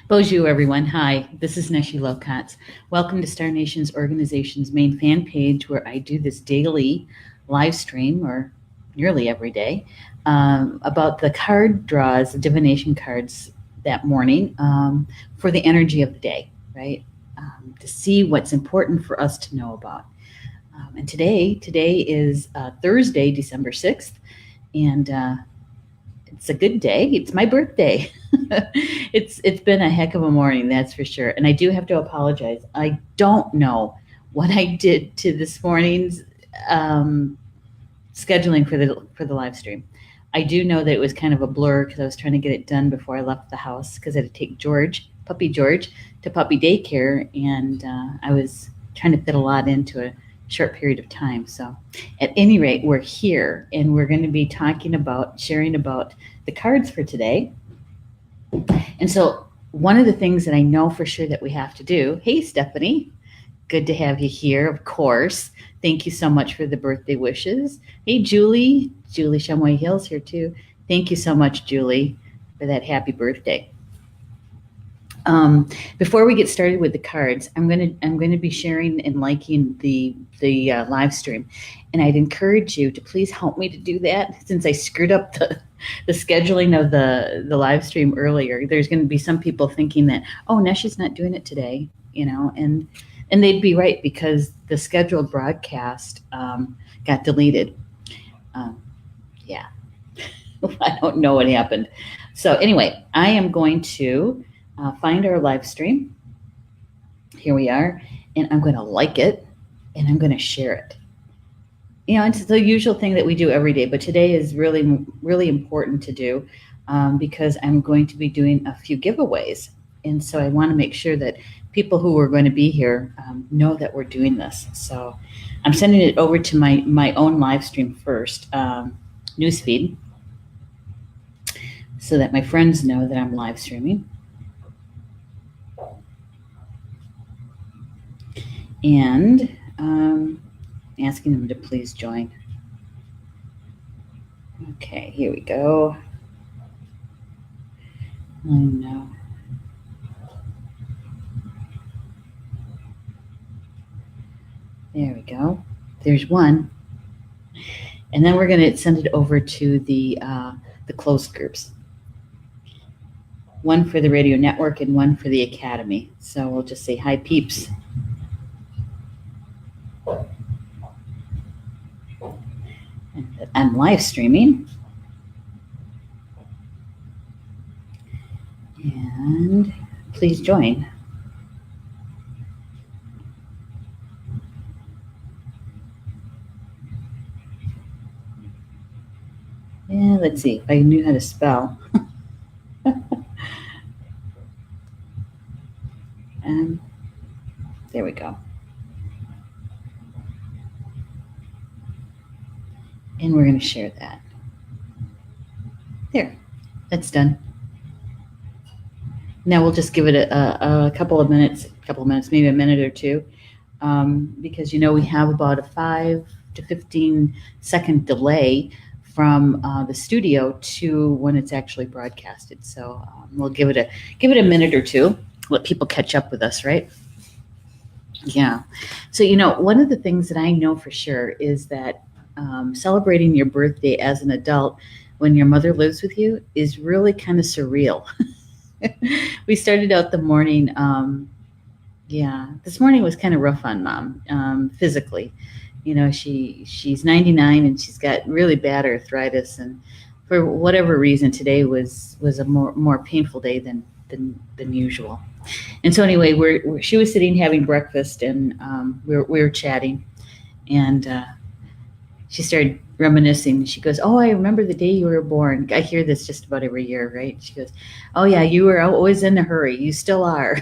Bonjour, everyone. Hi, this is Neshi Lokotz. Welcome to Star Nation's organization's main fan page, where I do this daily live stream, or nearly every day, about the card draws, the divination cards that morning for the energy of the day, right? To see what's important for us to know about. And today is Thursday, December 6th, and it's a good day. It's my birthday. It's been a heck of a morning, that's for sure. And I do have to apologize. I don't know what I did to this morning's scheduling for the live stream. I do know that it was kind of a blur because I was trying to get it done before I left the house because I had to take puppy George, to puppy daycare, and I was trying to fit a lot into a short period of time. So at any rate, we're here and we're going to be sharing about the cards for today. And so one of the things that I know for sure that we have to do, hey, Stephanie, good to have you here, of course. Thank you so much for the birthday wishes. Hey, Julie Chamoy Hill's here too. Thank you so much, Julie, for that happy birthday. Before we get started with the cards, I'm going to be sharing and liking the live stream, and I'd encourage you to please help me to do that since I screwed up the scheduling of the live stream earlier. There's going to be some people thinking that, oh, Neshi's not doing it today, and they'd be right because the scheduled broadcast got deleted. Yeah, I don't know what happened. So anyway, I am going to find our live stream. Here we are, and I'm going to like it, and I'm going to share it. It's the usual thing that we do every day, but today is really, really important to do because I'm going to be doing a few giveaways, and so I want to make sure that people who are going to be here know that we're doing this. So I'm sending it over to my own live stream first, newsfeed, so that my friends know that I'm live streaming. And asking them to please join. Okay, here we go. Oh no. There we go. There's one. And then we're going to send it over to the closed groups. One for the radio network and one for the academy. So we'll just say hi, peeps. I'm live streaming, and please join. Yeah, let's see if I knew how to spell. There we go. And we're going to share that. There, that's done. Now we'll just give it a couple of minutes, maybe a minute or two, because we have about a 5 to 15 second delay from the studio to when it's actually broadcasted. So we'll give it a minute or two, let people catch up with us, right? Yeah. So one of the things that I know for sure is that celebrating your birthday as an adult when your mother lives with you is really kind of surreal. We started out the morning, this morning was kind of rough on Mom, physically. She's 99 and she's got really bad arthritis, and for whatever reason today was a more painful day than usual. And so anyway, she was sitting having breakfast, and we were chatting, and she started reminiscing. She goes, oh, I remember the day you were born. I hear this just about every year, right? She goes, oh yeah, you were always in a hurry. You still are.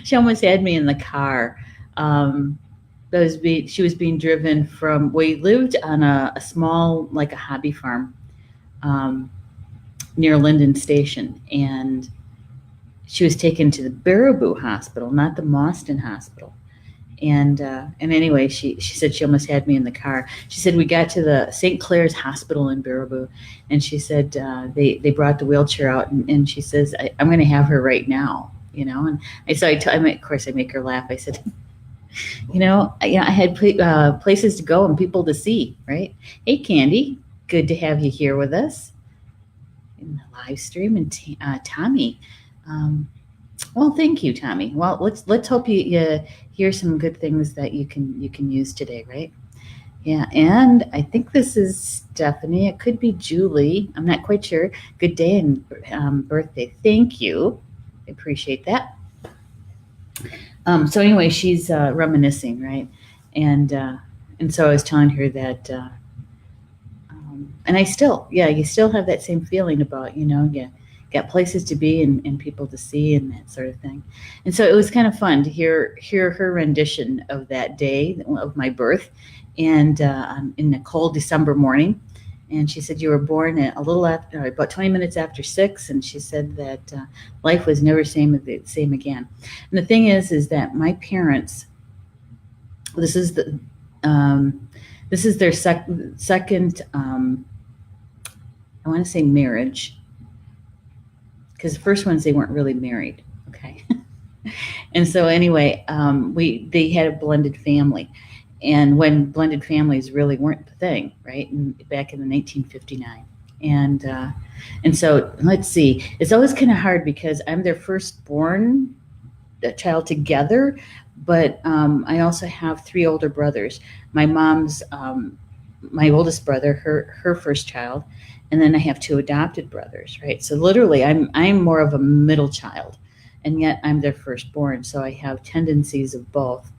She almost had me in the car. She was being driven from, we lived on a small, like a hobby farm near Linden Station. And she was taken to the Baraboo Hospital, not the Mauston Hospital. And anyway, she said she almost had me in the car. She said we got to the St. Clair's Hospital in Baraboo, and she said they brought the wheelchair out, and she says I'm going to have her right now, And of course I make her laugh. I said, I had places to go and people to see, right? Hey, Candy, good to have you here with us in the live stream, and Tommy. Well, thank you, Tommy. Well, let's hope you hear some good things that you can use today, right? Yeah, and I think this is Stephanie. It could be Julie. I'm not quite sure. Good day and birthday. Thank you. I appreciate that. So anyway, she's reminiscing, right? And so I was telling her that, and you still have that same feeling about, you got places to be and people to see and that sort of thing. And so it was kind of fun to hear her rendition of that day of my birth, and in a cold December morning. And she said you were born at about 20 minutes after 6, and she said that life was never same again. And the thing is that my parents, this is their second I want to say marriage, because the first ones they weren't really married, okay. And so anyway, they had a blended family. And when blended families really weren't the thing, right? Back in the 1959. And so let's see, it's always kind of hard because I'm their firstborn child together, but I also have 3 older brothers. My mom's, my oldest brother, her first child, and then I have 2 adopted brothers, right? So literally I'm more of a middle child, and yet I'm their firstborn. So I have tendencies of both.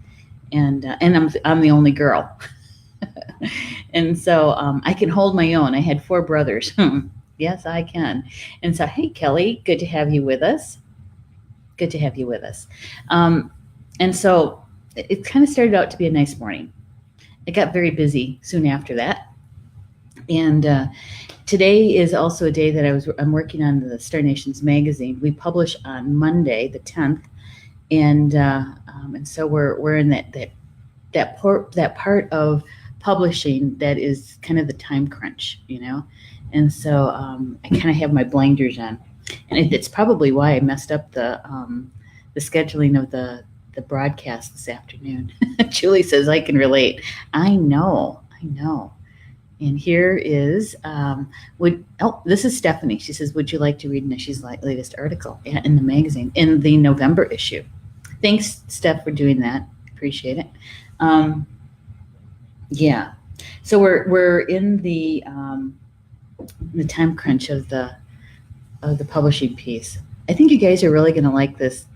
And I'm the only girl. And so I can hold my own. I had 4 brothers. Yes, I can. And so, hey, Kelly, good to have you with us. Good to have you with us. And so it kind of started out to be a nice morning. It got very busy soon after that. And today is also a day that I'm working on the Star Nations magazine. We publish on Monday, the 10th. And so we're in that part of publishing that is kind of the time crunch, And so I kind of have my blinders on, and it's probably why I messed up the scheduling of the broadcast this afternoon. Julie says I can relate. I know. And here is this is Stephanie. She says, would you like to read Neshi's latest article in the magazine in the November issue? Thanks, Steph, for doing that. Appreciate it. Yeah. So we're in the time crunch of the publishing piece. I think you guys are really going to like this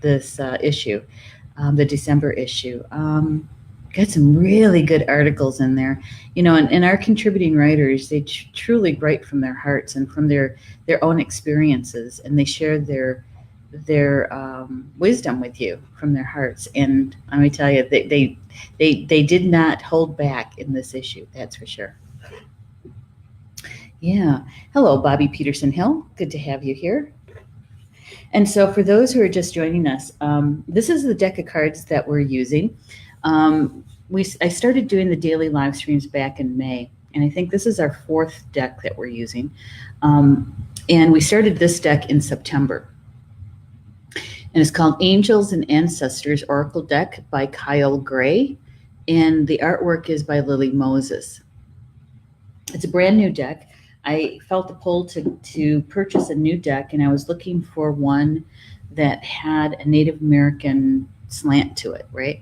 issue, the December issue. Got some really good articles in there, and our contributing writers, they truly write from their hearts and from their own experiences, and they share their wisdom with you from their hearts. And let me tell you, they did not hold back in this issue. That's for sure. Yeah. Hello, Bobby Peterson Hill. Good to have you here. And so for those who are just joining us, this is the deck of cards that we're using. I started doing the daily live streams back in May, and I think this is our 4th deck that we're using. And we started this deck in September. And it's called Angels and Ancestors Oracle Deck by Kyle Gray. And the artwork is by Lily Moses. It's a brand new deck. I felt the pull to purchase a new deck, and I was looking for one that had a Native American slant to it, right?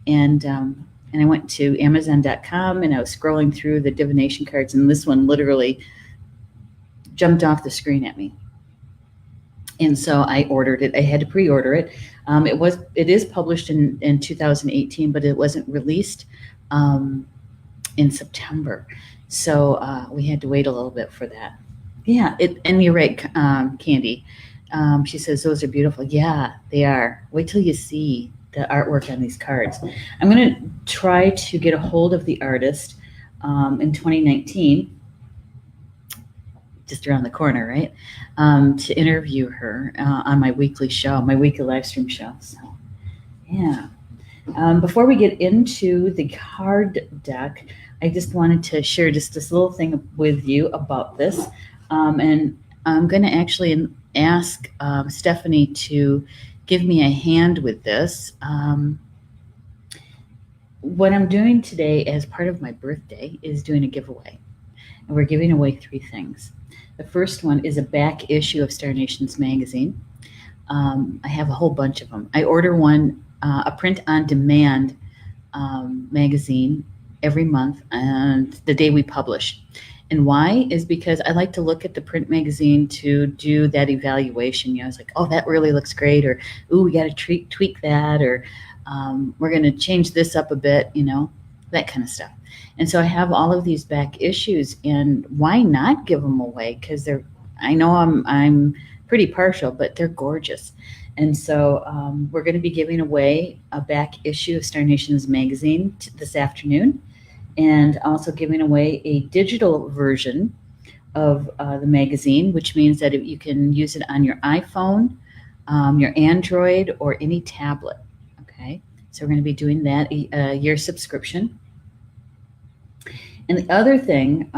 And I went to Amazon.com, and I was scrolling through the divination cards, and this one literally jumped off the screen at me. And so I ordered it. I had to pre-order it. It is published in 2018, but it wasn't released in September. So we had to wait a little bit for that. Yeah, and you're right, Candy. She says, those are beautiful. Yeah, they are. Wait till you see the artwork on these cards. I'm going to try to get a hold of the artist in 2019. Just around the corner, right? To interview her on my weekly show, my weekly live stream show. So, yeah. Before we get into the card deck, I just wanted to share just this little thing with you about this. And I'm going to actually ask Stephanie to give me a hand with this. What I'm doing today as part of my birthday is doing a giveaway. And we're giving away 3 things. The first one is a back issue of Star Nations magazine. I have a whole bunch of them. I order one, a print-on-demand magazine every month and the day we publish. And why is because I like to look at the print magazine to do that evaluation. You know, it's like, oh, that really looks great, or ooh, we got to tweak that, or we're going to change this up a bit, you know, that kind of stuff. And so I have all of these back issues, and why not give them away? Because I know I'm pretty partial, but they're gorgeous. And so we're going to be giving away a back issue of Star Nations magazine this afternoon, and also giving away a digital version of the magazine, which means that you can use it on your iPhone, your Android, or any tablet. Okay, so we're going to be doing that, a year subscription. And the other thing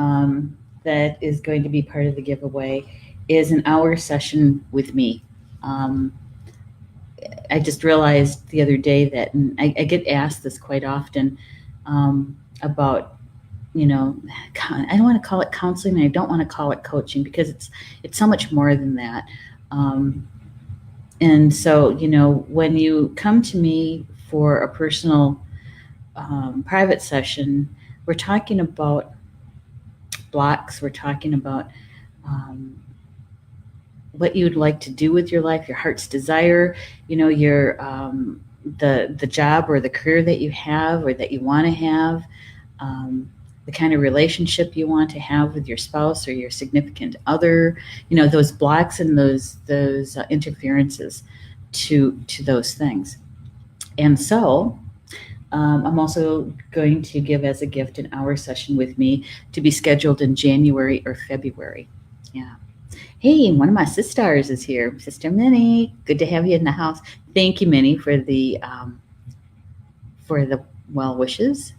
that is going to be part of the giveaway is an hour session with me. I just realized the other day that, and I get asked this quite often about, you know, I don't want to call it counseling, and I don't want to call it coaching, because it's so much more than that. And so, you know, when you come to me for a personal private session, we're talking about blocks. We're talking about what you'd like to do with your life, your heart's desire, you know, your the job or the career that you have or that you want to have, the kind of relationship you want to have with your spouse or your significant other, you know, those blocks and those interferences to those things. And so I'm also going to give as a gift an hour session with me to be scheduled in January or February. Yeah. Hey, one of my sisters is here, Sister Minnie. Good to have you in the house. Thank you, Minnie, for the well wishes.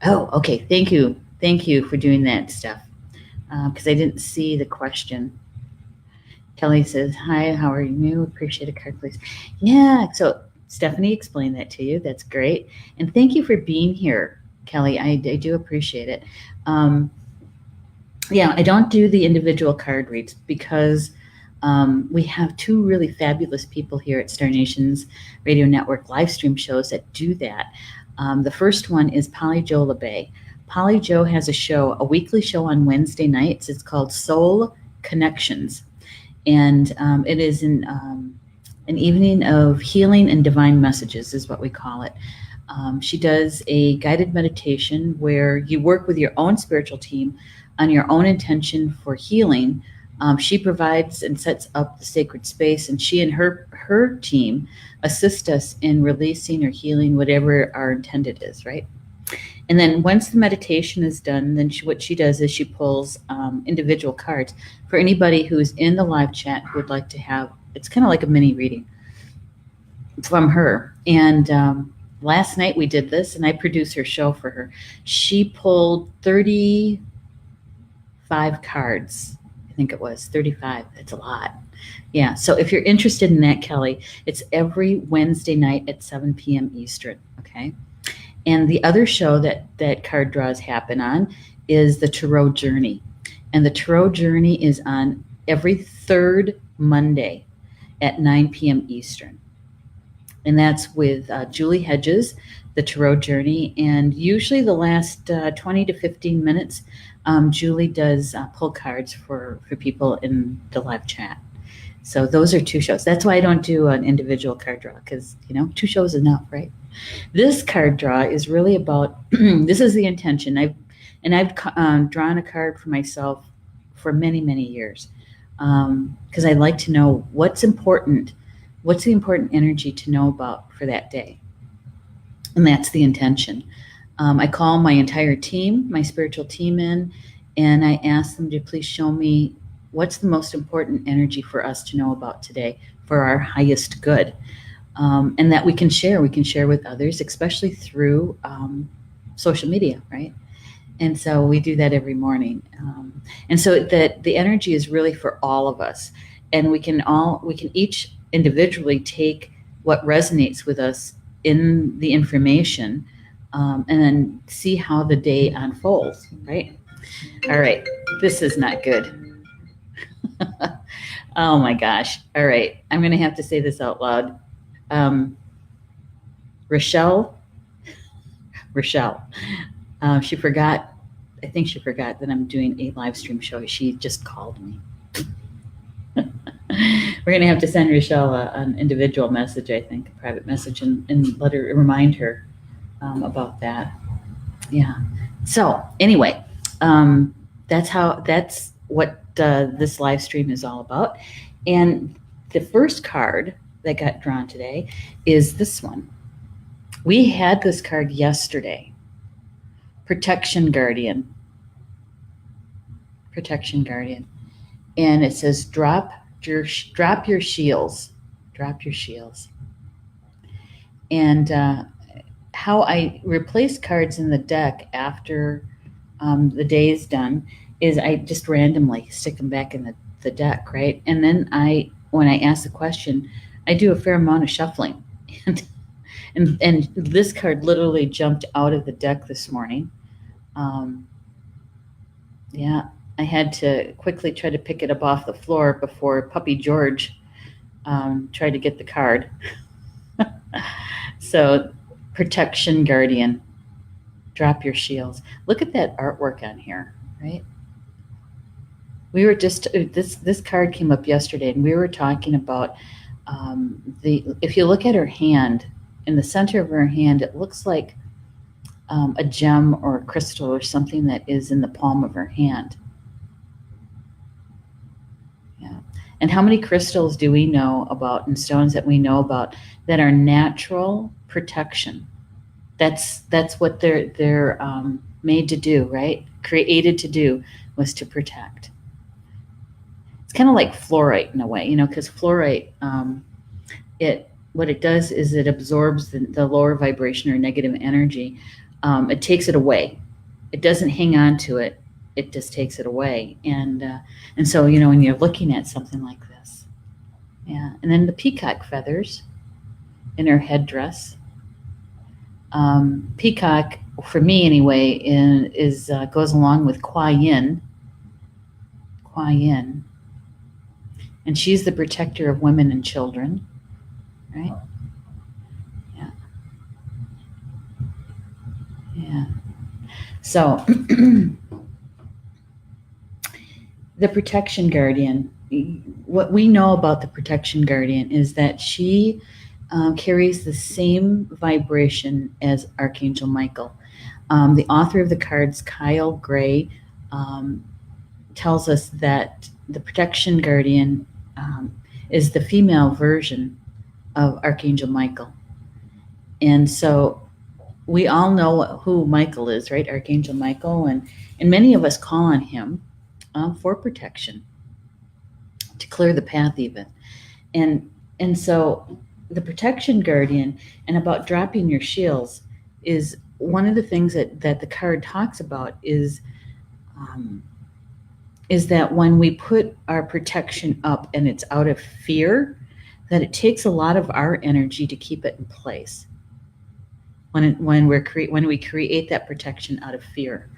Oh, okay. Thank you. Thank you for doing that stuff, because I didn't see the question. Kelly says, hi, how are you? Appreciate a card, please. Yeah, so Stephanie explained that to you. That's great. And thank you for being here, Kelly. I do appreciate it. Yeah, I don't do the individual card reads because we have 2 really fabulous people here at Star Nations Radio Network live stream shows that do that. The first one is Polly Jo LeBay. Polly Jo has a show, a weekly show on Wednesday nights. It's called Soul Connections. And it is an evening of healing and divine messages is what we call it. She does a guided meditation where you work with your own spiritual team on your own intention for healing. She provides and sets up the sacred space, and she and her team assist us in releasing or healing whatever our intended is, right? And then once the meditation is done, then what she does is she pulls individual cards for anybody who's in the live chat who would like to have, it's kind of like a mini reading from her. And last night we did this, and I produced her show for her. She pulled 35 cards. I think it was 35. That's a lot. Yeah. So if you're interested in that, Kelly, it's every Wednesday night at 7 p.m. Eastern. Okay. And the other show that card draws happen on is the Tarot Journey. And the Tarot Journey is on every 3rd Monday at 9 p.m. Eastern. And that's with Julie Hedges, the Tarot Journey. And usually the last 20 to 15 minutes, Julie does pull cards for people in the live chat. So those are 2 shows. That's why I don't do an individual card draw, because, 2 shows is enough, right? This card draw is really about, this is the intention. I've drawn a card for myself for many, many years, because I like to know what's important. What's the important energy to know about for that day? And that's the intention. I call my entire team, my spiritual team in, and I ask them to please show me what's the most important energy for us to know about today for our highest good. and that we can share. We can share with others, especially through social media, right? And so we do that every morning. And so that the energy is really for all of us, and we can each individually take what resonates with us in the information, and then see how the day unfolds, right? All right, this is not good. Oh my gosh. All right, I'm going to have to say this out loud. Rochelle, she forgot. I think she forgot that I'm doing a live stream show. She just called me. We're going to have to send Rochelle an individual message, I think, a private message, and let her remind her about that. Yeah. So anyway, that's what this live stream is all about. And the first card that got drawn today is this one. We had this card yesterday. Protection Guardian. Protection Guardian. And it says drop your shields. Drop your shields. And how I replace cards in the deck after the day is done is I just randomly stick them back in the deck, right? And then when I ask the question, I do a fair amount of shuffling. And this card literally jumped out of the deck this morning. Yeah, I had to quickly try to pick it up off the floor before Puppy George tried to get the card. So, Protection Guardian, drop your shields. Look at that artwork on here, right? We were just, this card came up yesterday, and we were talking about if you look at her hand, in the center of her hand, it looks like a gem or a crystal or something that is in the palm of her hand. Yeah. And how many crystals do we know about, and stones that we know about, that are natural protection? That's what they're made to do, right? Created to do, was to protect. It's kind of like fluorite in a way, because fluorite, what it does is it absorbs the lower vibration or negative energy. It takes it away. It doesn't hang on to it. It just takes it away. And so, when you're looking at something like this, yeah. And then the peacock feathers in her headdress. Peacock, for me anyway, is goes along with Kuai Yin. Kuai Yin. And she's the protector of women and children, right? Yeah. Yeah. So, the Protection Guardian, what we know about the Protection Guardian is that she carries the same vibration as Archangel Michael. The author of the cards, Kyle Gray, tells us that the Protection Guardian is the female version of Archangel Michael. And so we all know who Michael is, right? Archangel Michael. And many of us call on him for protection, to clear the path even. And so the Protection Guardian, and about dropping your shields, is one of the things that the card talks about is that when we put our protection up and it's out of fear, that it takes a lot of our energy to keep it in place. When we create that protection out of fear.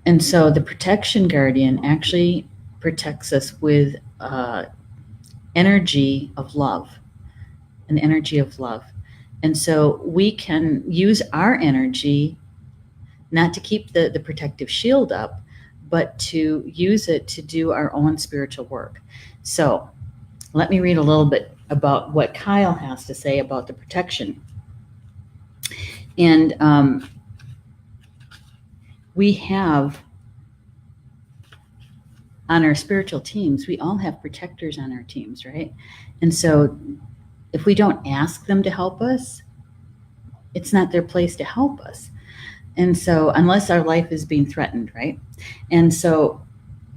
And so the Protection Guardian actually protects us with energy of love, an energy of love. And so we can use our energy not to keep the protective shield up, but to use it to do our own spiritual work. So let me read a little bit about what Kyle has to say about the protection. And we have, on our spiritual teams, we all have protectors on our teams, right? And so if we don't ask them to help us, it's not their place to help us. And so unless our life is being threatened, right? And so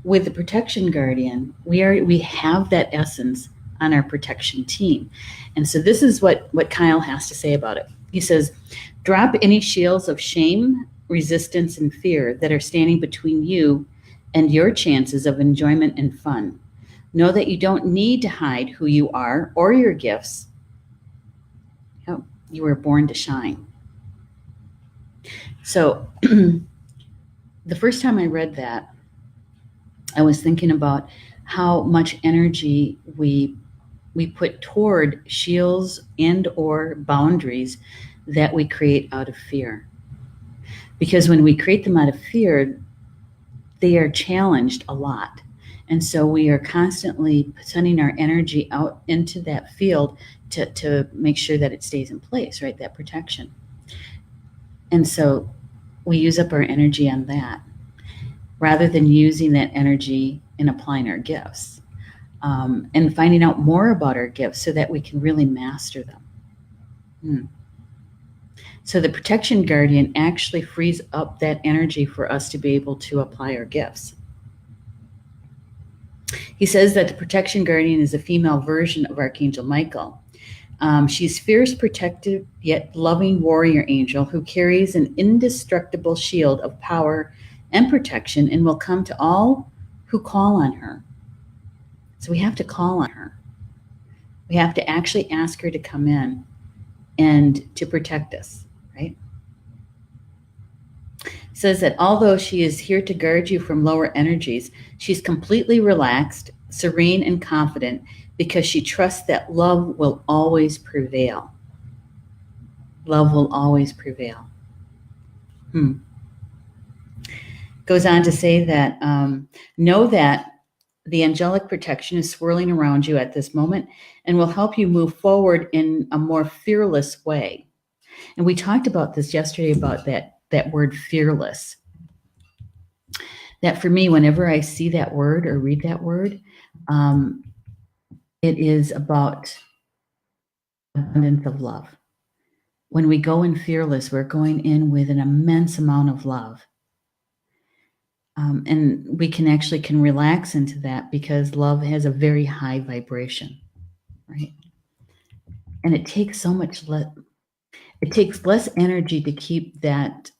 with the Protection Guardian, we have that essence on our protection team. And so this is what Kyle has to say about it. He says, drop any shields of shame, resistance, and fear that are standing between you and your chances of enjoyment and fun. Know that you don't need to hide who you are or your gifts. Oh, you were born to shine. So the first time I read that, I was thinking about how much energy we put toward shields and or boundaries that we create out of fear. Because when we create them out of fear, they are challenged a lot. And so we are constantly sending our energy out into that field to make sure that it stays in place, right? That protection. And so we use up our energy on that rather than using that energy in applying our gifts and finding out more about our gifts so that we can really master them. So the protection guardian actually frees up that energy for us to be able to apply our gifts. He says that the protection guardian is a female version of Archangel Michael. She's fierce, protective, yet loving warrior angel who carries an indestructible shield of power and protection and will come to all who call on her. So we have to call on her. We have to actually ask her to come in and to protect us, right? It says that although she is here to guard you from lower energies, she's completely relaxed, serene, and confident because she trusts that love will always prevail. Love will always prevail. Goes on to say that know that the angelic protection is swirling around you at this moment and will help you move forward in a more fearless way. And we talked about this yesterday about that word fearless. That for me, whenever I see that word or read that word, it is about abundance of love. When we go in fearless, we're going in with an immense amount of love. And we can relax into that because love has a very high vibration, right? And it takes so much less. It takes less energy to keep that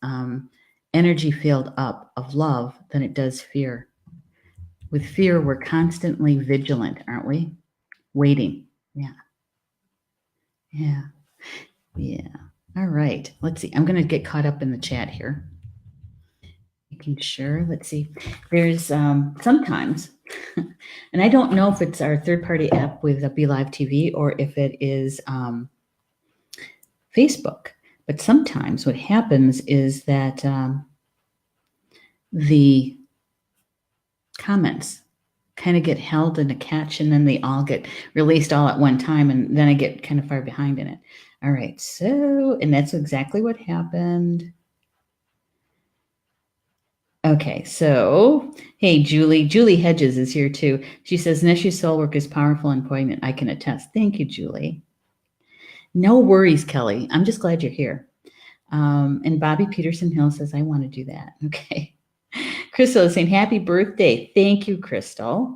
energy field up of love than it does fear. With fear, we're constantly vigilant, aren't we? Waiting. Yeah. All right. Let's see. I'm going to get caught up in the chat here. Making sure. Let's see. There's sometimes, and I don't know if it's our third-party app with Be Live TV or if it is Facebook. But sometimes what happens is that the comments kind of get held in a catch and then they all get released all at one time and then I get kind of far behind in it. All right, so, and that's exactly what happened. Okay, so, hey, Julie Hedges is here too. She says, Neshi's soul work is powerful and poignant. I can attest. Thank you, Julie. No worries, Kelly. I'm just glad you're here. And Bobby Peterson Hill says, I want to do that. Okay. Crystal is saying, happy birthday. Thank you, Crystal.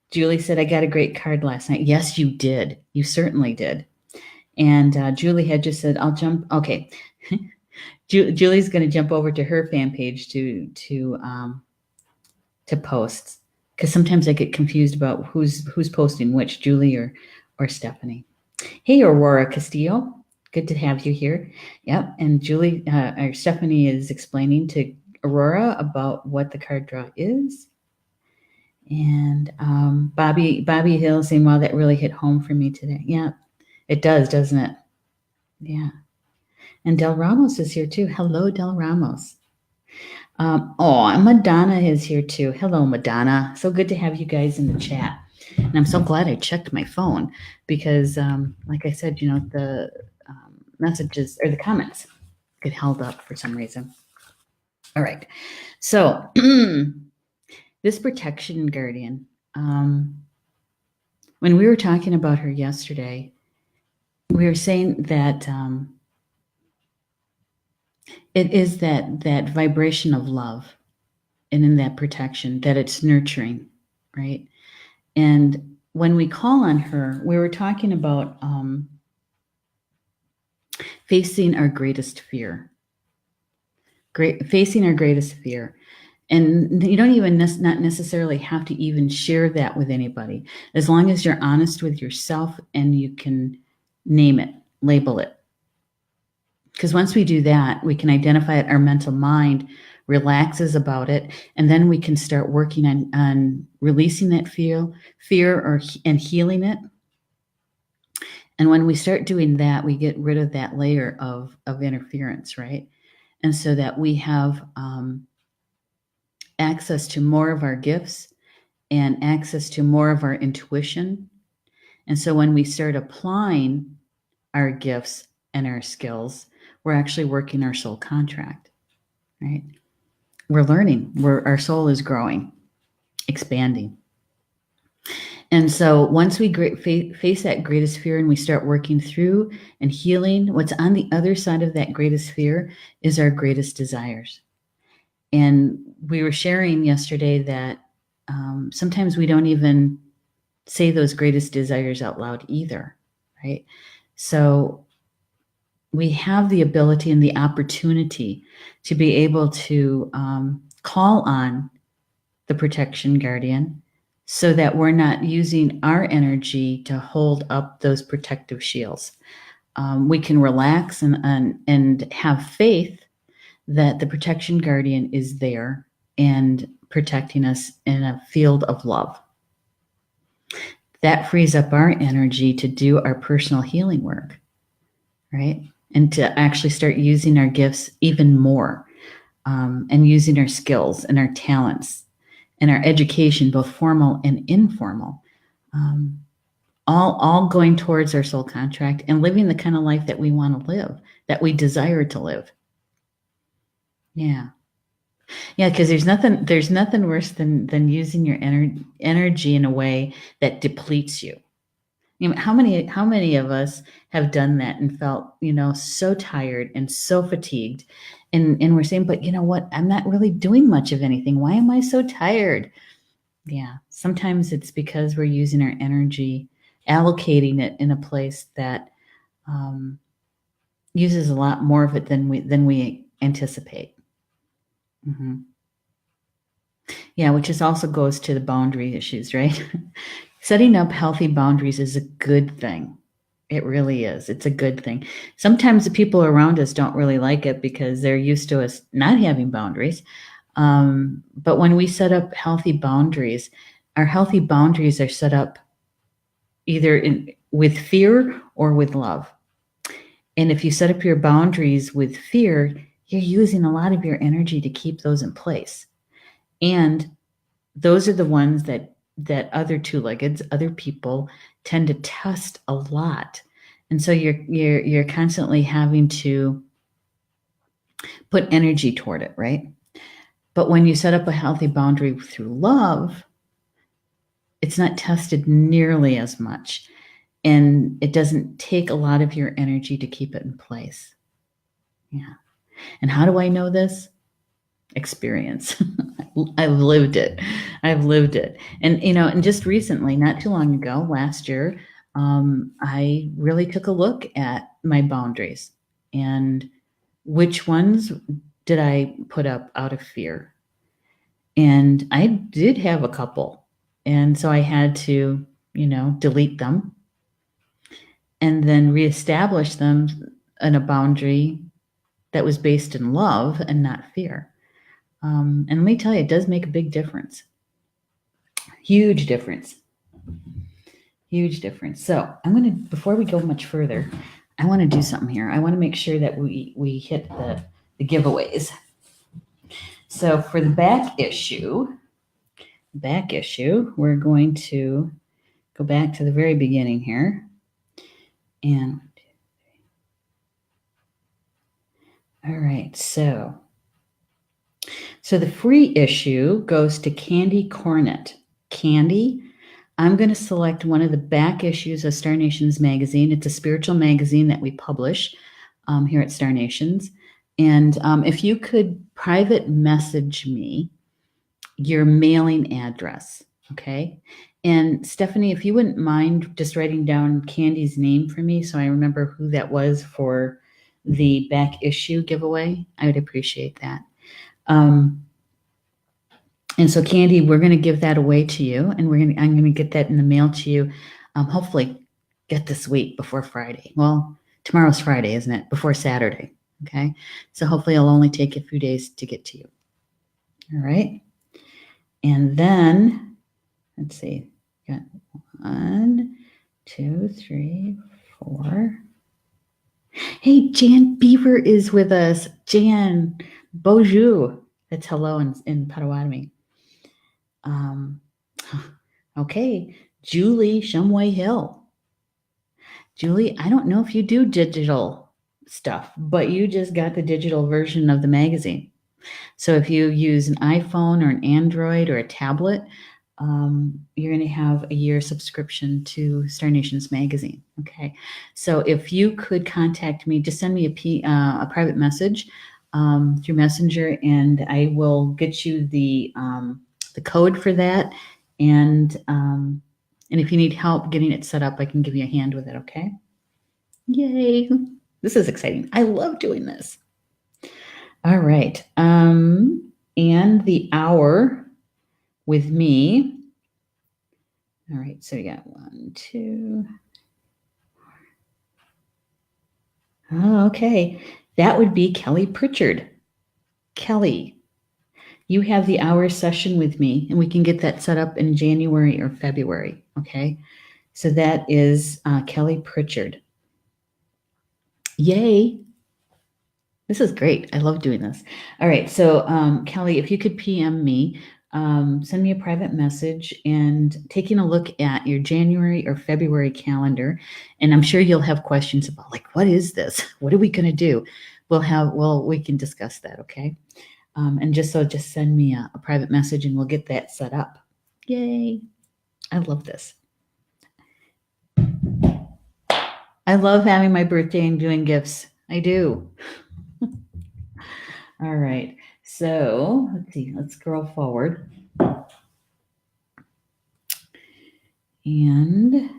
Julie said, I got a great card last night. Yes, you did. You certainly did. And Julie had just said, I'll jump. Okay. Julie's going to jump over to her fan page to post because sometimes I get confused about who's posting which, Julie or Stephanie. Hey, Aurora Castillo. Good to have you here. Yep. And Julie or Stephanie is explaining to Aurora about what the card draw is. And Bobby Hill saying, wow, that really hit home for me today. Yeah, it does, doesn't it? Yeah. And Del Ramos is here too. Hello, Del Ramos. And Madonna is here too. Hello, Madonna. So good to have you guys in the chat. And I'm so glad I checked my phone because, like I said, the messages or the comments get held up for some reason. All right. So this protection guardian, when we were talking about her yesterday, we were saying that it is that vibration of love and in that protection that it's nurturing, right? And when we call on her, we were talking about facing our greatest fear. Facing our greatest fear. And you don't even not necessarily have to even share that with anybody, as long as you're honest with yourself and you can name it, label it. Because once we do that, we can identify it. Our mental mind relaxes about it, and then we can start working on releasing that fear and healing it. And when we start doing that, we get rid of that layer of interference, right? And so that we have access to more of our gifts and access to more of our intuition. And so when we start applying our gifts and our skills, we're actually working our soul contract, right? We're learning, our soul is growing, expanding. And so once we face that greatest fear and we start working through and healing, what's on the other side of that greatest fear is our greatest desires. And we were sharing yesterday that sometimes we don't even say those greatest desires out loud either, right? So we have the ability and the opportunity to be able to call on the protection guardian so that we're not using our energy to hold up those protective shields. We can relax and have faith that the protection guardian is there and protecting us in a field of love. That frees up our energy to do our personal healing work, right? And to actually start using our gifts even more, and using our skills and our talents and our education, both formal and informal, all going towards our soul contract and living the kind of life that we want to live, that we desire to live. Yeah. Yeah, because there's nothing worse than using your energy in a way that depletes you. You know, how many of us have done that and felt, so tired and so fatigued, and we're saying, but you know what? I'm not really doing much of anything. Why am I so tired? Yeah, sometimes it's because we're using our energy, allocating it in a place that uses a lot more of it than we anticipate. Mm-hmm. Yeah, which is also goes to the boundary issues, right? Setting up healthy boundaries is a good thing. It really is. It's a good thing. Sometimes the people around us don't really like it because they're used to us not having boundaries. But when we set up healthy boundaries, our healthy boundaries are set up either with fear or with love. And if you set up your boundaries with fear, you're using a lot of your energy to keep those in place. And those are the ones that other two-leggeds, other people tend to test a lot. And so you're constantly having to put energy toward it, right? But when you set up a healthy boundary through love, it's not tested nearly as much. And it doesn't take a lot of your energy to keep it in place. Yeah. And how do I know this? Experience. I've lived it. And, and just recently, not too long ago, last year, I really took a look at my boundaries and which ones did I put up out of fear. And I did have a couple. And so I had to, delete them and then reestablish them in a boundary that was based in love and not fear. And let me tell you, it does make a big difference. Huge difference. Huge difference. So before we go much further, I want to do something here. I want to make sure that we hit the giveaways. So for the back issue, we're going to go back to the very beginning here. And all right, so the free issue goes to Candy Cornett. Candy, I'm going to select one of the back issues of Star Nations magazine. It's a spiritual magazine that we publish here at Star Nations. And if you could private message me your mailing address, Okay. And Stephanie, if you wouldn't mind just writing down Candy's name for me so I remember who that was for the back issue giveaway, I would appreciate that. And so Candy, we're going to give that away to you, and I'm going to get that in the mail to you. Hopefully get this week before Friday. Well, tomorrow's Friday, isn't it? Before Saturday. Okay. So hopefully it'll only take a few days to get to you. All right. And then let's see. Got 1, 2, 3, 4. Hey, Jan Beaver is with us. Jan, bonjour. That's hello in Potawatomi. Okay, Julie Shumway Hill. Julie, I don't know if you do digital stuff, but you just got the digital version of the magazine. So if you use an iPhone or an Android or a tablet, you're going to have a year subscription to Star Nations magazine. Okay. So if you could contact me, just send me a private message through Messenger, and I will get you the code for that. And if you need help getting it set up, I can give you a hand with it. Okay. Yay. This is exciting. I love doing this. All right. And the hour with me. All right. So we got 1, 2. Oh, okay. That would be Kelly Pritchard. Kelly, you have the hour session with me, and we can get that set up in January or February. Okay. So that is Kelly Pritchard. Yay. This is great. I love doing this. All right. So Kelly, if you could PM me, send me a private message, and taking a look at your January or February calendar. And I'm sure you'll have questions about, like, what is this? What are we going to do? We can discuss that. Okay. And just send me a private message, and we'll get that set up. Yay. I love this. I love having my birthday and doing gifts. I do. All right. So let's see. Let's scroll forward. And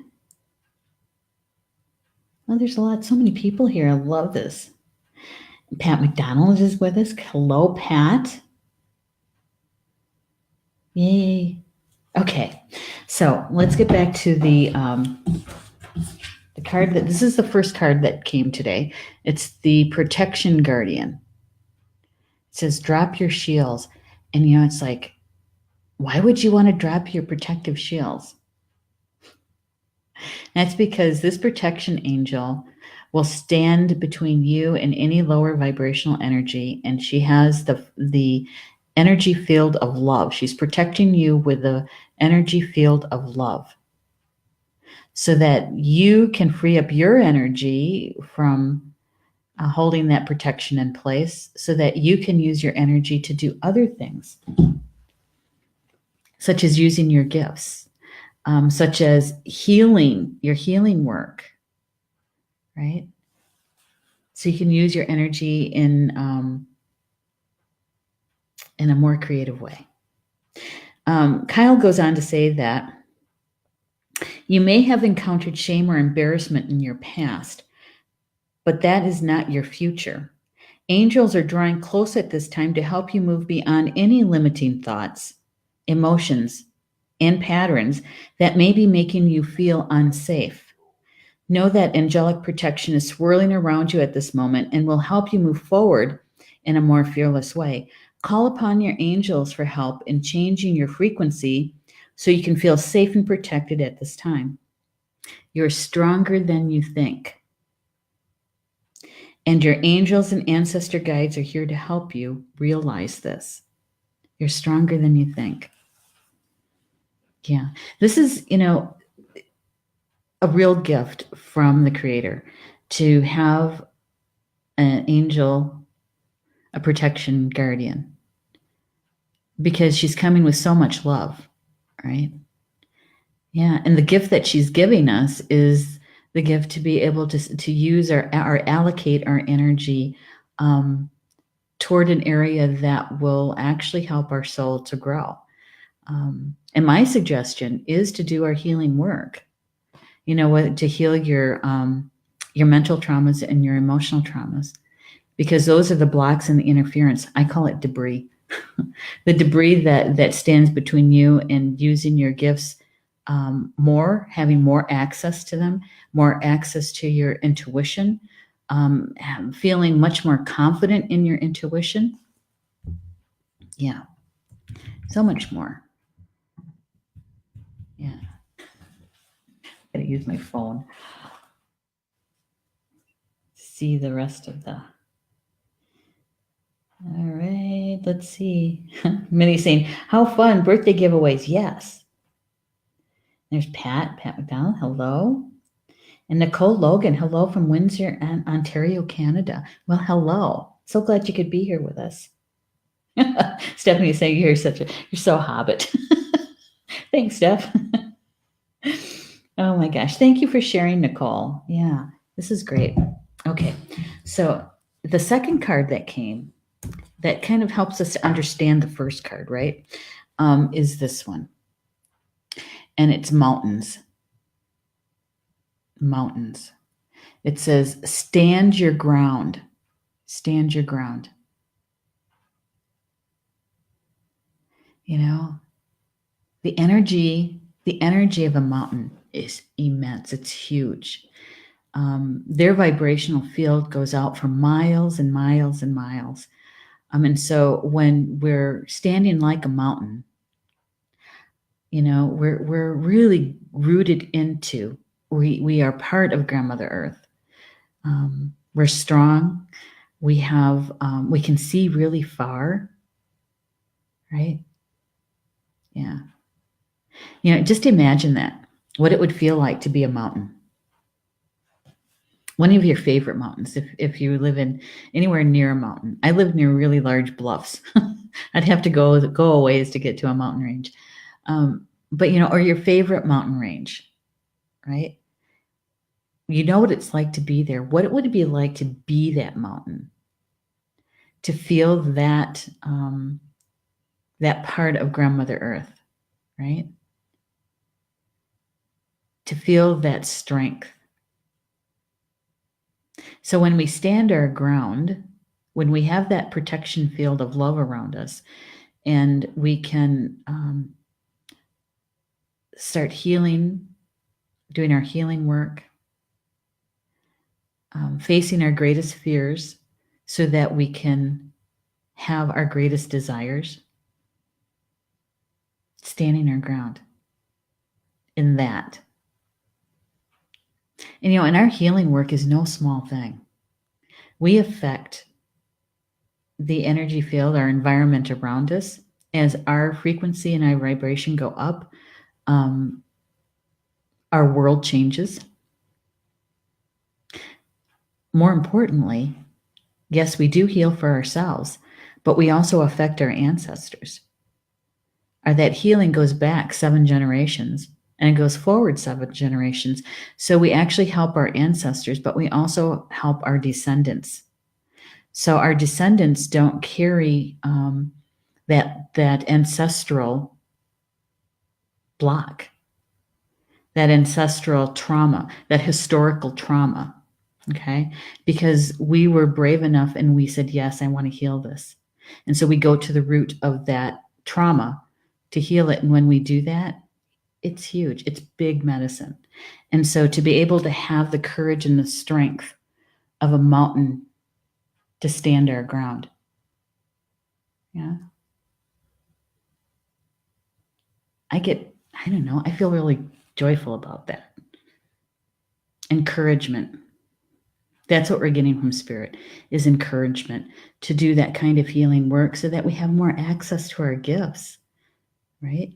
there's so many people here. I love this. Pat McDonald is with us. Hello, Pat. Yay. Okay. So let's get back to the card this is the first card that came today. It's the Protection Guardian. It says, drop your shields. And, it's like, why would you want to drop your protective shields? That's because this protection angel will stand between you and any lower vibrational energy. And she has the energy field of love. She's protecting you with the energy field of love, so that you can free up your energy from holding that protection in place, so that you can use your energy to do other things, such as using your gifts, such as your healing work, right? So you can use your energy in a more creative way. Kyle goes on to say that you may have encountered shame or embarrassment in your past, but that is not your future. Angels are drawing close at this time to help you move beyond any limiting thoughts, emotions, and patterns that may be making you feel unsafe. Know that angelic protection is swirling around you at this moment and will help you move forward in a more fearless way. Call upon your angels for help in changing your frequency so you can feel safe and protected at this time. You're stronger than you think. And your angels and ancestor guides are here to help you realize this. You're stronger than you think. Yeah. This is, a real gift from the Creator to have an angel, a protection guardian, because she's coming with so much love, right? Yeah. And the gift that she's giving us is the gift to be able to use or allocate our energy toward an area that will actually help our soul to grow. And my suggestion is to do our healing work. You know what? To heal your mental traumas and your emotional traumas, because those are the blocks and the interference. I call it debris. The debris that stands between you and using your gifts more, having more access to them, more access to your intuition, feeling much more confident in your intuition. Yeah, so much more. Yeah. Gotta use my phone. See the rest of the. All right, let's see. Minnie saying, how fun, birthday giveaways. Yes. There's Pat McDonald. Hello. And Nicole Logan. Hello from Windsor and Ontario, Canada. Well, hello. So glad you could be here with us. Stephanie is saying you're so hobbit. Thanks, Steph. Oh my gosh. Thank you for sharing, Nicole. Yeah, this is great. Okay. So the second card that came that kind of helps us to understand the first card, right? Is this one. And it's mountains. Mountains. It says, stand your ground. Stand your ground. You know, the energy of a mountain is immense. It's huge. Their vibrational field goes out for miles and miles and miles. And so when we're standing like a mountain, you know, we're really rooted into, we are part of Grandmother Earth. We're strong. We have, we can see really far, right? Yeah. You know, just imagine that, what it would feel like to be a mountain. One of your favorite mountains, if you live in anywhere near a mountain. I live near really large bluffs. I'd have to go a ways to get to a mountain range. But, you know, or your favorite mountain range, right? You know what it's like to be there. What would it be like to be that mountain? To feel that, that part of Grandmother Earth, right? To feel that strength. So when we stand our ground, when we have that protection field of love around us, and we can start healing, doing our healing work, facing our greatest fears so that we can have our greatest desires, standing our ground in that. And, you know, and our healing work is no small thing. We affect the energy field, our environment around us. As our frequency and our vibration go up, our world changes. More importantly, yes, we do heal for ourselves, but we also affect our ancestors. That healing goes back 7 generations and it goes forward 7 generations. So we actually help our ancestors, but we also help our descendants. So our descendants don't carry that ancestral block, that ancestral trauma, that historical trauma, okay? Because we were brave enough and we said, yes, I want to heal this. And so we go to the root of that trauma to heal it. And when we do that, it's huge. It's big medicine. And so to be able to have the courage and the strength of a mountain to stand our ground. Yeah. I don't know, I feel really joyful about that. Encouragement. That's what we're getting from Spirit, is encouragement to do that kind of healing work so that we have more access to our gifts, right?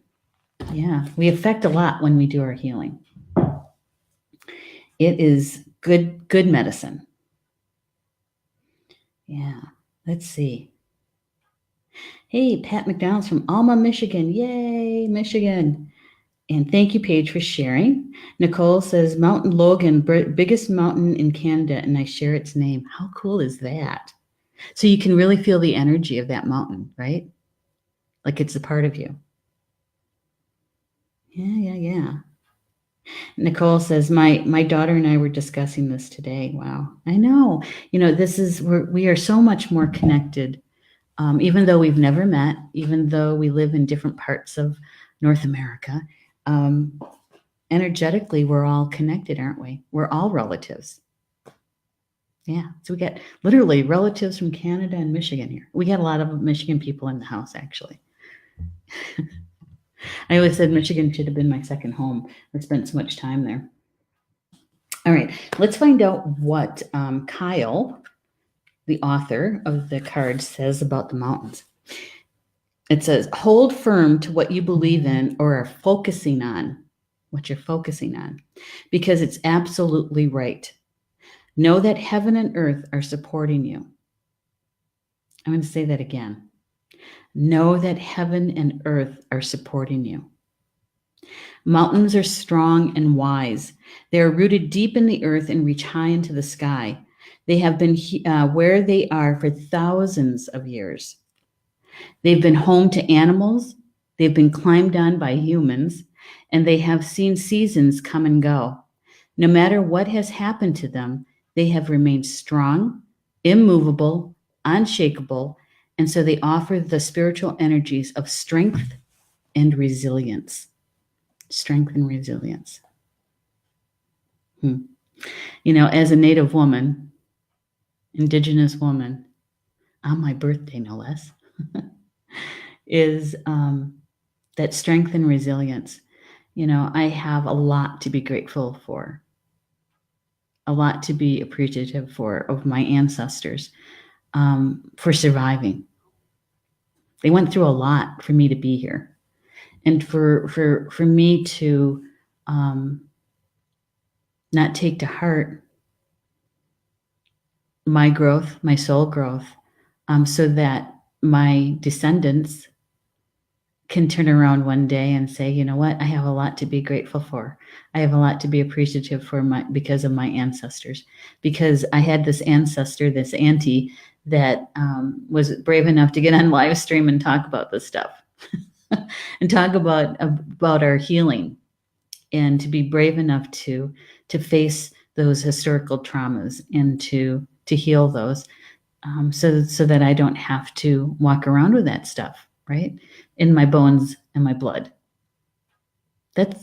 Yeah, we affect a lot when we do our healing. It is good medicine. Yeah, let's see. Hey, Pat McDonald's from Alma, Michigan. Yay, Michigan. And thank you, Paige, for sharing. Nicole says, Mountain Logan, biggest mountain in Canada, and I share its name. How cool is that? So you can really feel the energy of that mountain, right? Like it's a part of you. Yeah. Nicole says, my daughter and I were discussing this today. Wow. I know. We are so much more connected. Even though we've never met, even though we live in different parts of North America, um, energetically, we're all connected, aren't we? We're all relatives. Yeah. So we get literally relatives from Canada and Michigan here. We got a lot of Michigan people in the house, actually. I always said Michigan should have been my second home. I spent so much time there. All right. Let's find out what Kyle, the author of the card, says about the mountains. It says, hold firm to what you believe in or are focusing on, what you're focusing on, because it's absolutely right. Know that heaven and earth are supporting you. I'm going to say that again. Know that heaven and earth are supporting you. Mountains are strong and wise. They are rooted deep in the earth and reach high into the sky. They have been where they are for thousands of years. They've been home to animals, they've been climbed on by humans, and they have seen seasons come and go. No matter what has happened to them, they have remained strong, immovable, unshakable, and so they offer the spiritual energies of strength and resilience. Strength and resilience. As a Native woman, Indigenous woman, on my birthday, no less, is that strength and resilience. I have a lot to be grateful for, a lot to be appreciative for of my ancestors for surviving. They went through a lot for me to be here, and for me to not take to heart my growth, my soul growth, so that my descendants can turn around one day and say, you know what, I have a lot to be grateful for. I have a lot to be appreciative for because of my ancestors. Because I had this ancestor, this auntie, that was brave enough to get on live stream and talk about this stuff and talk about our healing, and to be brave enough to face those historical traumas and to heal those, so that I don't have to walk around with that stuff, right, in my bones and my blood. That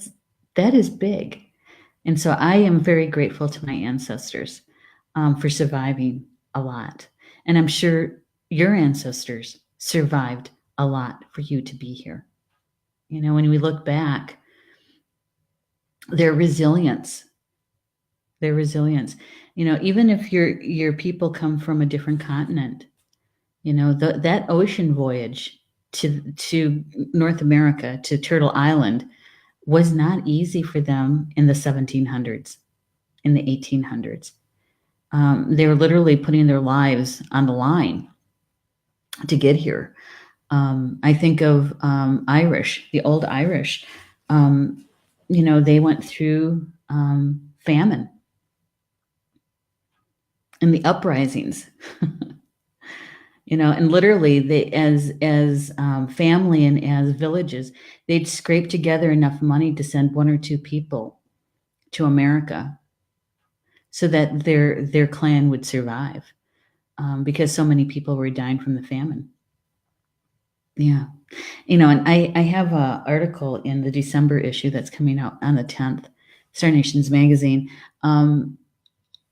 is big. And so I am very grateful to my ancestors for surviving a lot. And I'm sure your ancestors survived a lot for you to be here. When we look back, their resilience, even if your people come from a different continent, that ocean voyage to North America, to Turtle Island, was not easy for them in the 1700s, in the 1800s. They were literally putting their lives on the line to get here. I think of Irish, the old Irish. They went through famine and the uprisings. And literally, they, as family and as villages, they'd scrape together enough money to send one or two people to America, so that their clan would survive, because so many people were dying from the famine. Yeah, and I have an article in the December issue that's coming out on the 10th, Star Nations magazine.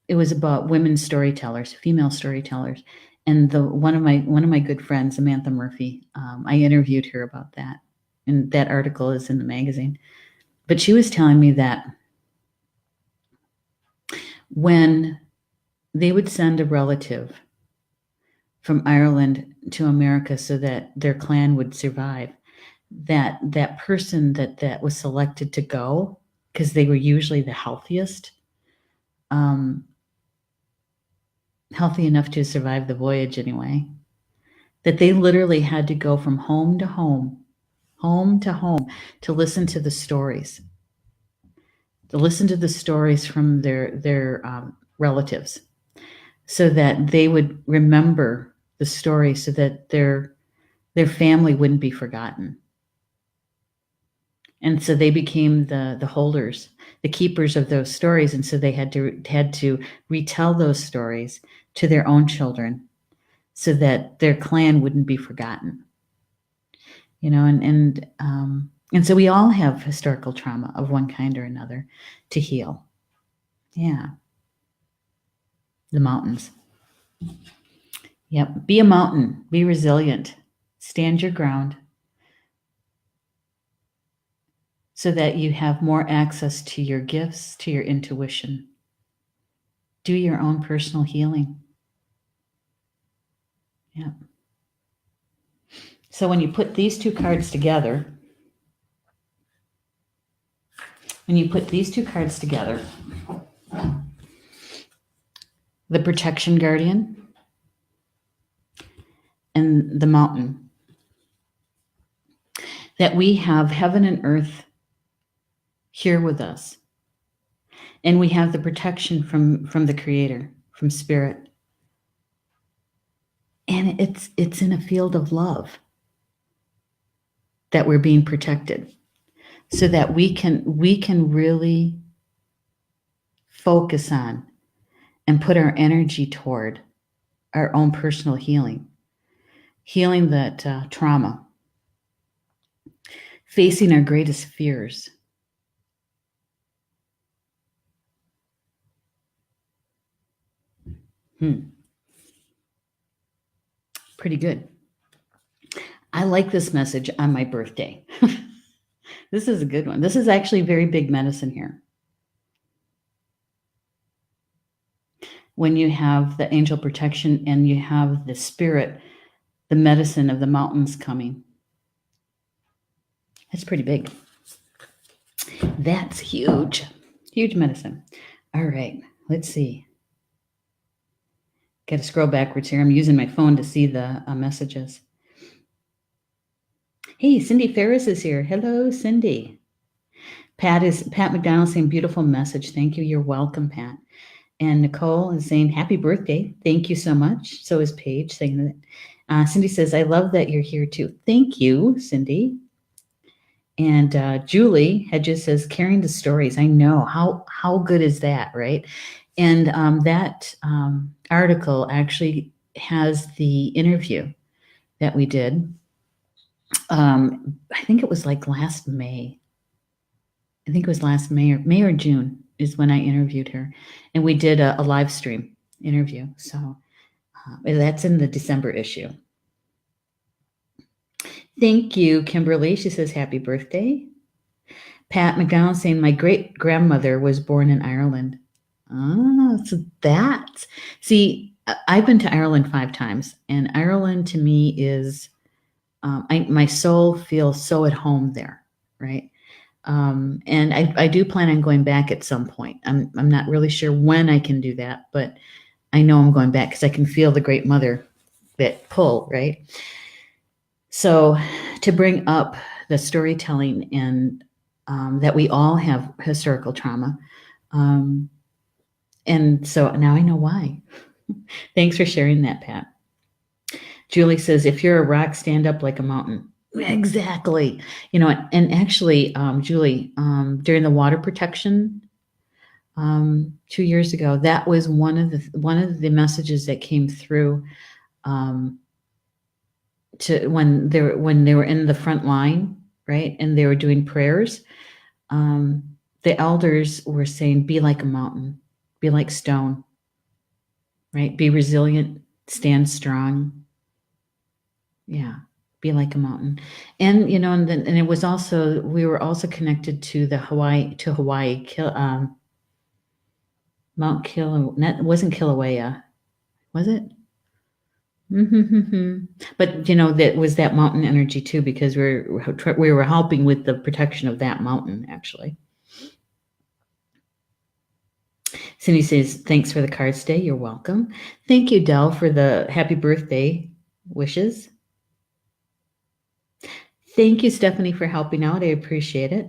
It was about women storytellers, female storytellers. And one of my good friends, Samantha Murphy, I interviewed her about that, and that article is in the magazine. But she was telling me that when they would send a relative from Ireland to America so that their clan would survive, that person that was selected to go, because they were usually the healthiest, healthy enough to survive the voyage anyway, that they literally had to go from home to home to listen to the stories, from their relatives, so that they would remember the story, so that their family wouldn't be forgotten. And so they became the holders, the keepers of those stories. And so they had to retell those stories to their own children so that their clan wouldn't be forgotten. And so we all have historical trauma of one kind or another to heal. Yeah. The mountains. Yep. Be a mountain. Be resilient. Stand your ground so that you have more access to your gifts, to your intuition. Do your own personal healing. Yeah. So when you put these two cards together, the protection guardian and the mountain, that we have heaven and earth here with us. And we have the protection from the Creator, from Spirit. And it's in a field of love that we're being protected, so that we can really focus on and put our energy toward our own personal healing that trauma, facing our greatest fears. Pretty good. I like this message on my birthday. This is a good one. This is actually very big medicine here. When you have the angel protection and you have the spirit, the medicine of the mountains coming. That's pretty big. That's huge. Huge medicine. All right. Let's see. Got to scroll backwards here. I'm using my phone to see the messages. Hey, Cindy Ferris is here. Hello, Cindy. Pat McDonald saying beautiful message. Thank you. You're welcome, Pat. And Nicole is saying happy birthday. Thank you so much. So is Paige saying that. Cindy says, I love that you're here too. Thank you, Cindy. And Julie Hedges says, carrying the stories. I know. How good is that, right? And that article actually has the interview that we did. I think it was like last May. I think it was last May or June is when I interviewed her. And we did a live stream interview. So that's in the December issue. Thank you, Kimberly. She says, happy birthday. Pat McDonald saying, my great grandmother was born in Ireland. See, I've been to Ireland 5 times, and Ireland to me is, my soul feels so at home there, right? And I do plan on going back at some point. I'm not really sure when I can do that, but I know I'm going back because I can feel the Great Mother that pull, right? So to bring up the storytelling and that we all have historical trauma. And so now I know why. Thanks for sharing that, Pat. Julie says, if you're a rock, stand up like a mountain. Exactly. And actually, Julie, during the water protection 2 years ago, that was one of the messages that came through to when they were in the front line, right? And they were doing prayers. The elders were saying, be like a mountain, be like stone, right? Be resilient, stand strong. Yeah. Be like a mountain. And, and it was also, we were also connected to Hawaii, Mount Kilauea. That wasn't Kilauea, was it? Mm-hmm. But, that was that mountain energy too, because we were helping with the protection of that mountain, actually. Cindy says, thanks for the cards today. You're welcome. Thank you, Del, for the happy birthday wishes. Thank you, Stephanie, for helping out. I appreciate it.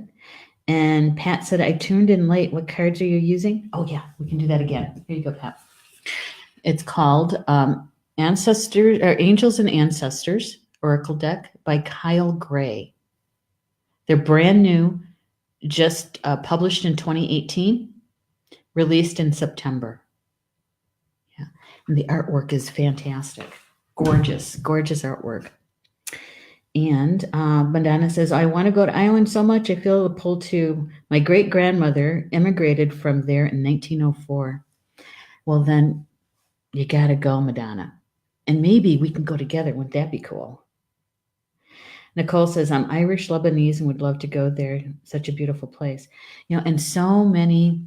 And Pat said, I tuned in late. What cards are you using? Oh, yeah, we can do that again. Here you go, Pat. It's called Ancestors or Angels and Ancestors Oracle Deck by Kyle Gray. They're brand new, just published in 2018, released in September. Yeah. And the artwork is fantastic. Gorgeous, gorgeous artwork. And Madonna says, I want to go to Ireland so much. I feel the pull to. My great grandmother immigrated from there in 1904. Well, then you got to go, Madonna. And maybe we can go together. Wouldn't that be cool? Nicole says, I'm Irish Lebanese and would love to go there. Such a beautiful place. You know, and so many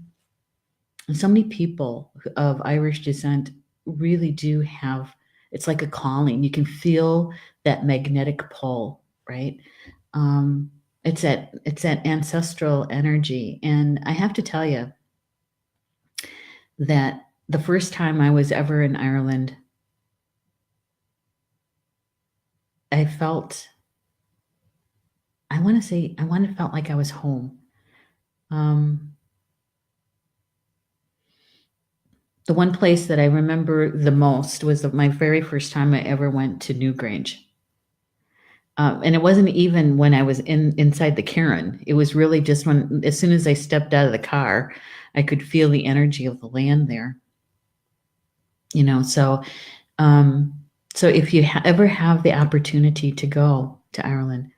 people of Irish descent really do have, it's like a calling. You can feel that magnetic pull, right? It's that ancestral energy. And I have to tell you that the first time I was ever in Ireland, I felt like I was home. The one place that I remember the most was my very first time I ever went to Newgrange. And it wasn't even when I was inside the cairn. It was really just when, as soon as I stepped out of the car, I could feel the energy of the land there. You know, so if you ever have the opportunity to go to Ireland,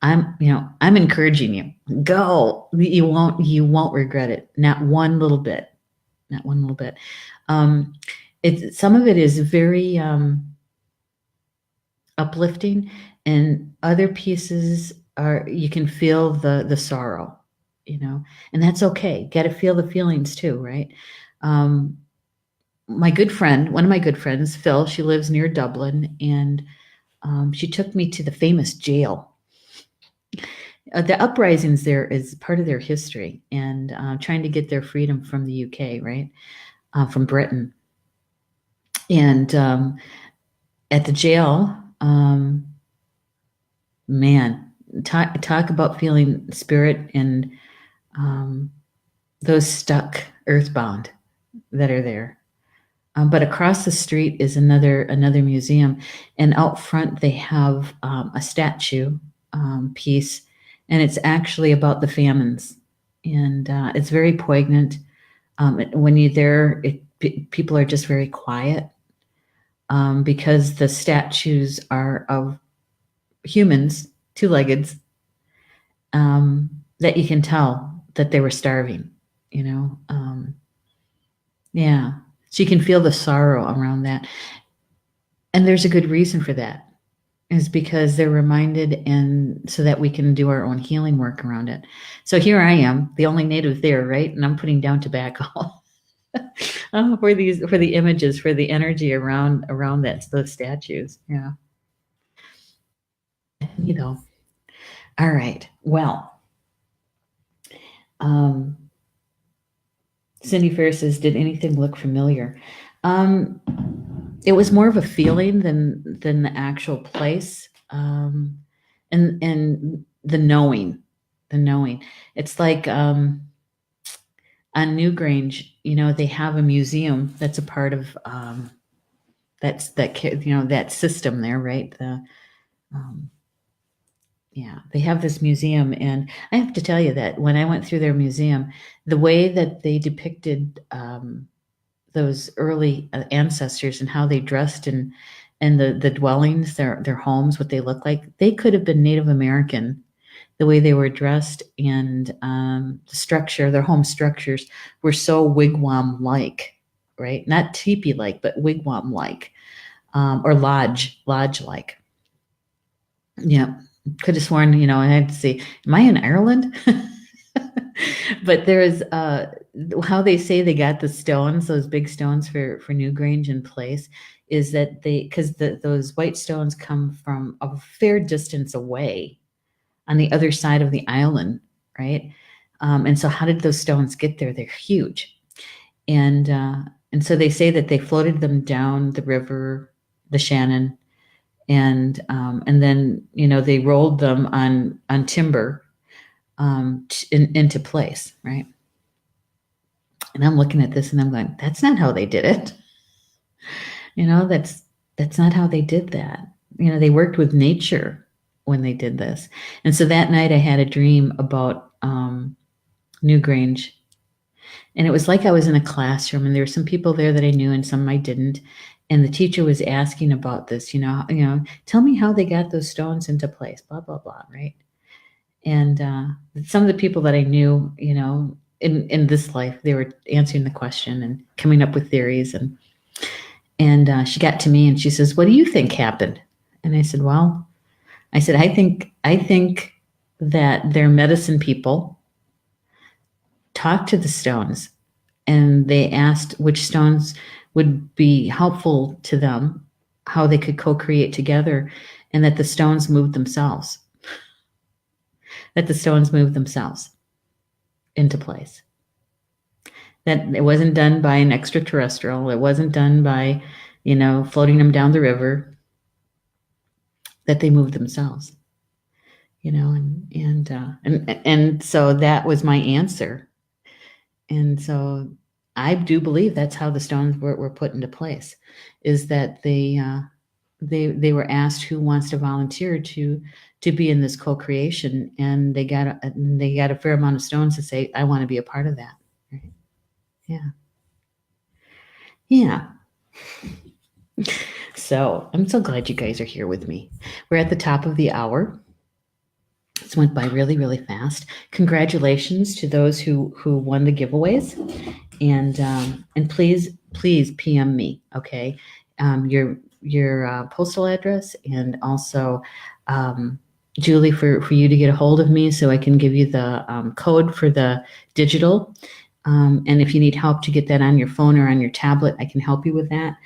I'm encouraging you. Go. You won't regret it. Not one little bit. Not one little bit. Some of it is very uplifting, and other pieces you can feel the sorrow, and that's okay. Got to feel the feelings too, right? One of my good friends, Phil, she lives near Dublin, and she took me to the famous jail. The uprisings there is part of their history, and trying to get their freedom from the UK, right? From Britain. And at the jail, man, talk about feeling spirit and those stuck earthbound that are there. But across the street is another museum, and out front they have a statue piece, and it's actually about the famines, and it's very poignant. When you're there, people are just very quiet because the statues are of humans, two-leggeds, that you can tell that they were starving. Yeah. So you can feel the sorrow around that. And there's a good reason for that, is because they're reminded, and so that we can do our own healing work around it. So here I am, the only native there, right? And I'm putting down tobacco for the images, for the energy around those statues. Yeah. All right. Well, Cindy Fair says, did anything look familiar? It was more of a feeling than the actual place, and the knowing. It's like on Newgrange, they have a museum that's a part of that system there, right? They have this museum, and I have to tell you that when I went through their museum, the way that they depicted those early ancestors and how they dressed, and the dwellings, their homes, what they look like, they could have been Native American, the way they were dressed, and the structure, their home structures were so wigwam-like, right? Not teepee-like, but wigwam-like, or lodge-like. Yeah. Could have sworn, I had to say, am I in Ireland? But there is how they say they got the stones, those big stones for Newgrange in place, is that because those white stones come from a fair distance away on the other side of the island, right? And so how did those stones get there? They're huge. And so they say that they floated them down the river, the Shannon, and then they rolled them on timber into place, right? And I'm looking at this and I'm going, that's not how they did it. That's not how they did that. They worked with nature, when they did this. And so that night I had a dream about Newgrange. And it was like I was in a classroom, and there were some people there that I knew and some I didn't. And the teacher was asking about this, tell me how they got those stones into place, blah, blah, blah, right? And some of the people that I knew, in this life, they were answering the question and coming up with theories. And she got to me and she says, "What do you think happened?" And I said, I think that they're medicine people talked to the stones, and they asked which stones would be helpful to them, how they could co-create together, and that the stones moved themselves. That the stones moved themselves into place. That it wasn't done by an extraterrestrial. It wasn't done by, floating them down the river. That they moved themselves. And so that was my answer. And so I do believe that's how the stones were put into place, is that they were asked who wants to volunteer to be in this co-creation, and they got a fair amount of stones to say, I want to be a part of that. Right? Yeah. So I'm so glad you guys are here with me. We're at the top of the hour. This went by really, really fast. Congratulations to those who won the giveaways, and please PM me, okay? Your postal address, and also Julie, for you to get a hold of me so I can give you the code for the digital. And if you need help to get that on your phone or on your tablet, I can help you with that.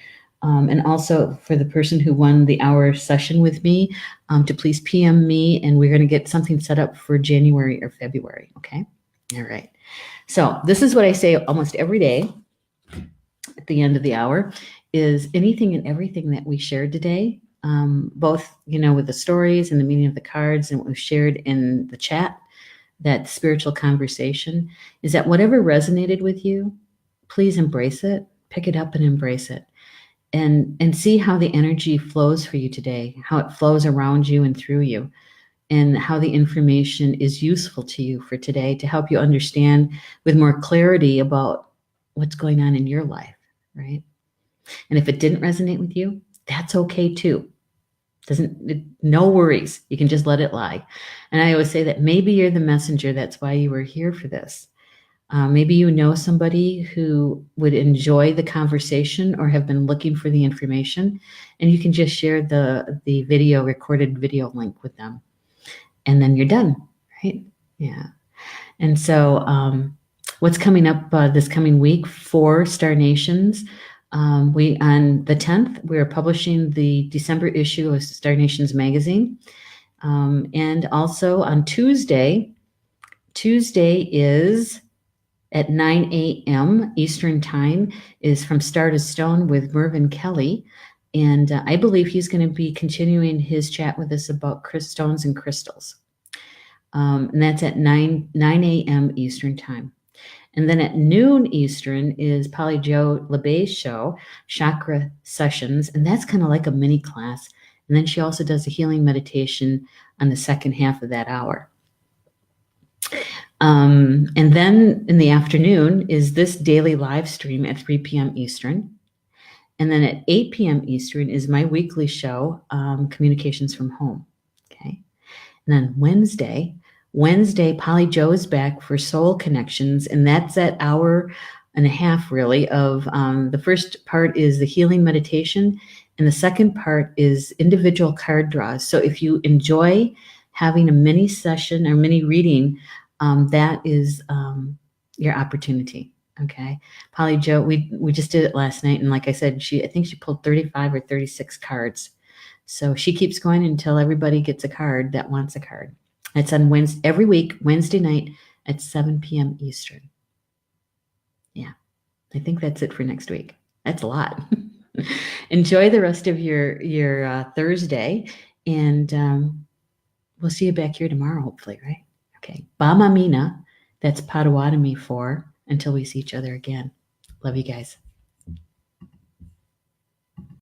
And also for the person who won the hour session with me, to please PM me, and we're going to get something set up for January or February. Okay. All right. So this is what I say almost every day at the end of the hour, is anything and everything that we shared today, both, with the stories and the meaning of the cards and what was shared in the chat, that spiritual conversation, is that whatever resonated with you, please embrace it, pick it up and embrace it. And see how the energy flows for you today, how it flows around you and through you, and how the information is useful to you for today to help you understand with more clarity about what's going on in your life, right? And if it didn't resonate with you, that's okay too. No worries. You can just let it lie. And I always say that maybe you're the messenger. That's why you were here for this. Maybe you know somebody who would enjoy the conversation or have been looking for the information, and you can just share the recorded video link with them, and then you're done, right? Yeah. And so what's coming up this coming week for Star Nations, on the 10th, we're publishing the December issue of Star Nations magazine. And also on Tuesday is at 9 a.m. Eastern Time, is From Star to Stone with Mervyn Kelly. And I believe he's going to be continuing his chat with us about stones and crystals. And that's at 9 a.m. Eastern Time. And then at noon Eastern is Polly Jo LeBay's show, Chakra Sessions. And that's kind of like a mini class. And then she also does a healing meditation on the second half of that hour. And then in the afternoon is this daily live stream at 3 p.m. Eastern. And then at 8 p.m. Eastern is my weekly show, Communications from Home. Okay. And then Wednesday, Polly Jo is back for Soul Connections. And that's that hour and a half, really, of the first part is the healing meditation. And the second part is individual card draws. So if you enjoy having a mini session or mini reading, that is your opportunity. Okay. Polly Jo, we just did it last night. And like I said, I think she pulled 35 or 36 cards. So she keeps going until everybody gets a card that wants a card. It's on every week, Wednesday night at 7 p.m. Eastern. Yeah. I think that's it for next week. That's a lot. Enjoy the rest of your Thursday, and we'll see you back here tomorrow, hopefully, right? Okay. Bamamina, that's Potawatomi for until we see each other again. Love you guys.